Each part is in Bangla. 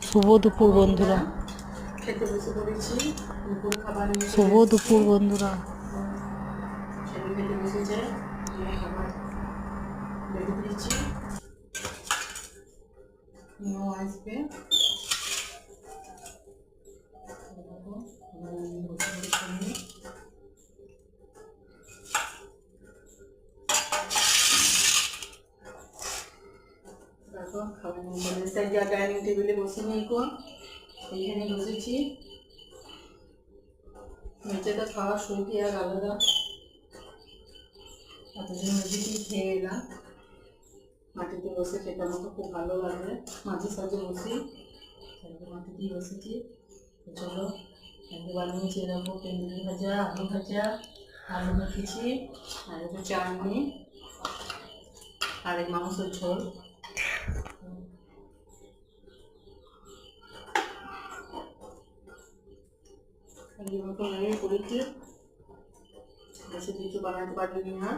শুভ দুপুর বন্ধুরা, খেতে বসে পড়েছি। দুপুর খাবার শুভ দুপুর বন্ধুরা। ছেলে খেতে বসেছে, খাবার বেড়ে দিয়েছি, নিয়েও আসবে। দেখো খাবার ডাইনিং টেবিলে বসে নিই, এইখানে বসেছি। মেঝেটা খাওয়া শুকি আর আলাদা, এতদিন মেঝেতেই খেয়ে এলাম। মাটিতে বসে খেতে আমাকে খুব ভালো লাগে, মাঝে সাঝে বসি, মাটিতেই বসেছি। চলো আগে বানিয়েছি এরকম পেঁয়াজি ভাজা, আলু ভাজা, আলু মেখেছি, আর একটু চাটনি, আর এই মাংসের ঝোল। করেছি, বেশি কিছু বানাতে পারিনি না।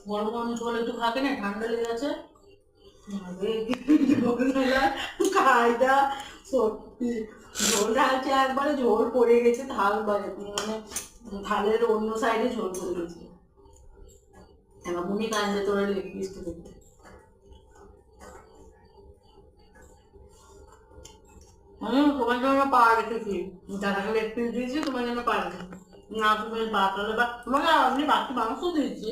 গরম গরম ঝোল একটু খাকে না, ঠান্ডা লেগে গেছে। কায়দা সত্যি, ঝোল ঢালছে একবারে ঝোল পড়ে গেছে, থাল মানে থালের অন্য সাইডে ঝোল পড়ে গেছে। এমনই কান্দে তোরা লেগ পিসটা দেখতে। তোমার জন্য পা রেখেছি, দাদাকে লেগ পিস দিয়েছি, তোমার জন্য পা রেখেছি। না তুমি পা তাহলে বা তোমাকে আপনি বাকি মাংস দিয়েছি।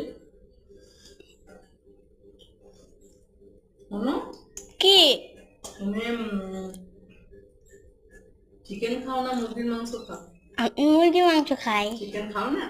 কি তুমি চিকেন খাও না মুরগির মাংস খাও? আমি মুরগির মাংস খাই। চিকেন খাও না?